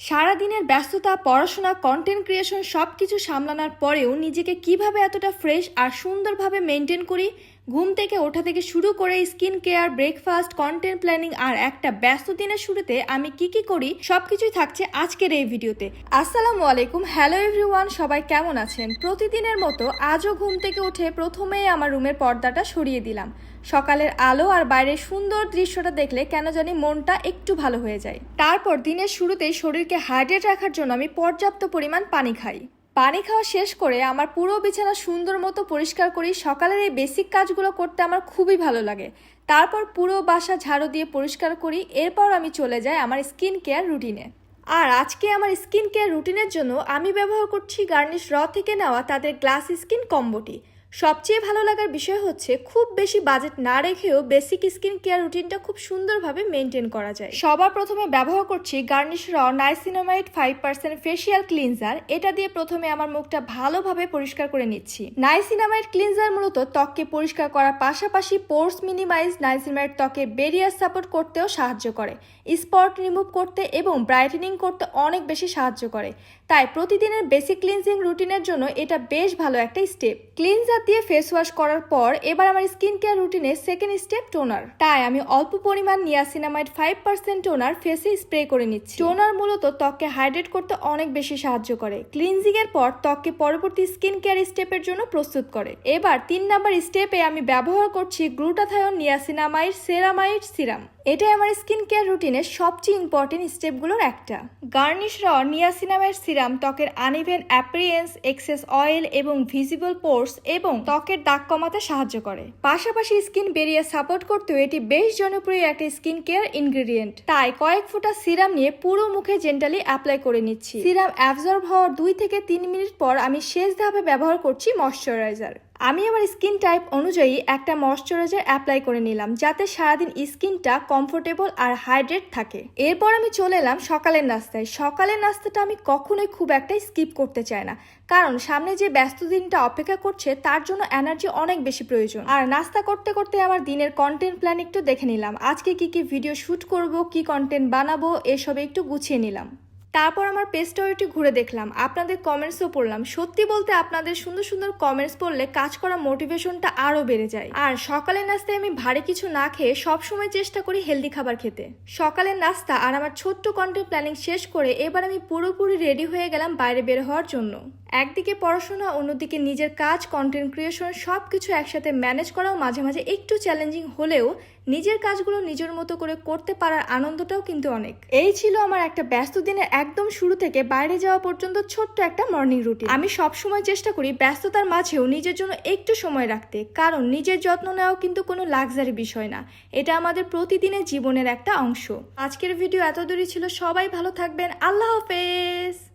সারাদিনের ব্যস্ততা, পড়াশোনা, কন্টেন্ট ক্রিয়েশন সবকিছু সামলানোর পরেও নিজেকে কিভাবে এতটা ফ্রেশ আর সুন্দরভাবে মেনটেন করি, ঘুম থেকে ওঠা থেকে শুরু করে skin care, breakfast, content planning আর একটা ব্যস্ত দিনের শুরুতে আমি কি করি সবকিছুই থাকছে আজকের এই ভিডিওতে। আসসালামু আলাইকুম, হ্যালো এভরিওয়ান, সবাই কেমন আছেন? প্রতিদিনের মতো আজও ঘুম থেকে উঠে প্রথমেই আমার রুমের পর্দাটা সরিয়ে দিলাম। সকালের আলো আর বাইরের সুন্দর দৃশ্যটা দেখলে কেন জানি মনটা একটু ভালো হয়ে যায়। তারপর দিনের শুরুতেই শরীরকে হাইড্রেট রাখার জন্য আমি পর্যাপ্ত পরিমাণ পানি খাই। পানি খাওয়া শেষ করে আমার পুরো বিছানা সুন্দর মতো পরিষ্কার করি। সকালের এই বেসিক কাজগুলো করতে আমার খুবই ভালো লাগে। তারপর পুরো বাসা ঝাড়ু দিয়ে পরিষ্কার করি। এরপর আমি চলে যাই আমার স্কিন কেয়ার রুটিনে। আর আজকে আমার স্কিন কেয়ার রুটিনের জন্য আমি ব্যবহার করছি গার্নিশ র থেকে নেওয়া তাদের গ্লাস স্কিন কম্বোটি। সবচেয়ে ভালো লাগার বিষয় হচ্ছে খুব বেশি বাজেট না রেখেও বেসিক স্কিন কেয়ার রুটিনটা খুব সুন্দরভাবে মেনটেন করা যায়। সবার প্রথমে ব্যবহার করছি গার্নিশ র নাইসিনামাইড 5% ফেসিয়াল ক্লিনজার। এটা দিয়ে প্রথমে আমার মুখটা ভালোভাবে পরিষ্কার করে নিচ্ছি। নাইসিনামাইড ক্লিনজার মূলত ত্বককে পরিষ্কার করার পাশাপাশি পোর্স মিনিমাইজ, নাইসিনামাইড ত্বকে বেরিয়ার সাপোর্ট করতেও সাহায্য করে, স্পট রিমুভ করতে এবং ব্রাইটেনিং করতে অনেক বেশি সাহায্য করে। তাই প্রতিদিনের বেসিক ক্লিনজিং রুটিনের জন্য এটা বেশ ভালো একটা স্টেপ। ক্লিনজার দিয়ে ফেস ওয়াশ করার পর এবার আমার স্কিন কেয়ার রুটিনে সেকেন্ড স্টেপ টোনার। তাই আমি অল্প পরিমাণ নিয়াসিনামাইড 5% টোনার ফেসে স্প্রে করে নিচ্ছি। টোনার মূলত ত্বককে হাইড্রেট করতে অনেক বেশি সাহায্য করে। ক্লিনজিং এর পর ত্বককে পরবর্তী স্কিন কেয়ার স্টেপের জন্য প্রস্তুত করে। এবার 3 নাম্বার স্টেপে আমি ব্যবহার করছি গ্লুটাথায়ন নিয়াসিনামাইড সেরামাইড সিরাম। এটাই আমার স্কিন কেয়ার রুটিনের সবচেয়ে ইম্পর্টেন্ট স্টেপগুলোর একটা। গার্নিশ র নিয়াসিনামাইড সিরাম ত্বকের আনইভেন অ্যাপিয়ারেন্স, এক্সেস অয়েল এবং ভিজিবল পোর্স এবং ত্বকের দাগ কমাতে সাহায্য করে। পাশাপাশি স্কিন বেরিয়ার সাপোর্ট করতেও এটি বেশ জনপ্রিয় একটা স্কিন কেয়ার ইনগ্রেডিয়েন্ট। তাই কয়েক ফোঁটা সিরাম নিয়ে পুরো মুখে জেন্টালি অ্যাপ্লাই করে নিচ্ছি। সিরাম অ্যাবজর্ব হওয়ার 2 থেকে 3 মিনিট পর আমি শেষ ধাপে ব্যবহার করছি ময়শ্চারাইজার। আমি আমার স্কিন টাইপ অনুযায়ী একটা ময়শ্চারাইজার অ্যাপ্লাই করে নিলাম যাতে সারাদিন স্কিনটা কমফোর্টেবল আর হাইড্রেট থাকে। এরপর আমি চলে এলাম সকালের নাস্তায়। সকালের নাস্তাটা আমি কখনোই খুব একটা স্কিপ করতে চাই না, কারণ সামনে যে ব্যস্ত দিনটা অপেক্ষা করছে তার জন্য এনার্জি অনেক বেশি প্রয়োজন। আর নাস্তা করতে করতে আমার দিনের কন্টেন্ট প্ল্যান একটু দেখে নিলাম। আজকে কি ভিডিও শুট করব, কি কন্টেন্ট বানাবো, এসবে একটু গুছিয়ে নিলাম। তারপর আমার পেজ স্টোরিটি ঘুরে দেখলাম, আপনাদের কমেন্টসও পড়লাম। সত্যি বলতে আপনাদের সুন্দর সুন্দর কমেন্টস পড়লে কাজ করার মোটিভেশনটা আরও বেড়ে যায়। আর সকালের নাস্তায় আমি ভারী কিছু না খেয়ে সবসময় চেষ্টা করি হেলদি খাবার খেতে। সকালের নাস্তা আর আমার ছোট্ট কন্টেন্ট প্ল্যানিং শেষ করে এবার আমি পুরোপুরি রেডি হয়ে গেলাম বাইরে বের হওয়ার জন্য। একদিকে পড়াশোনা, অন্যদিকে নিজের কাজ, কন্টেন্ট ক্রিয়েশন সবকিছু একসাথে ম্যানেজ করাও মাঝে মাঝে একটু চ্যালেঞ্জিং হলেও নিজের কাজগুলো নিজের মতো করে করতে পারার আনন্দটাও কিন্তু অনেক। এই ছিল আমার একটা ব্যস্ত দিনের একদম শুরু থেকে বাইরে যাওয়া পর্যন্ত ছোট্ট একটা মর্নিং রুটিন। আমি সবসময় চেষ্টা করি ব্যস্ততার মাঝেও নিজের জন্য একটু সময় রাখতে, কারণ নিজের যত্ন নেওয়াও কিন্তু কোনো লাক্সারি বিষয় না, এটা আমাদের প্রতিদিনের জীবনের একটা অংশ। আজকের ভিডিও এত দূরই ছিল। সবাই ভালো থাকবেন। আল্লাহ হাফেজ।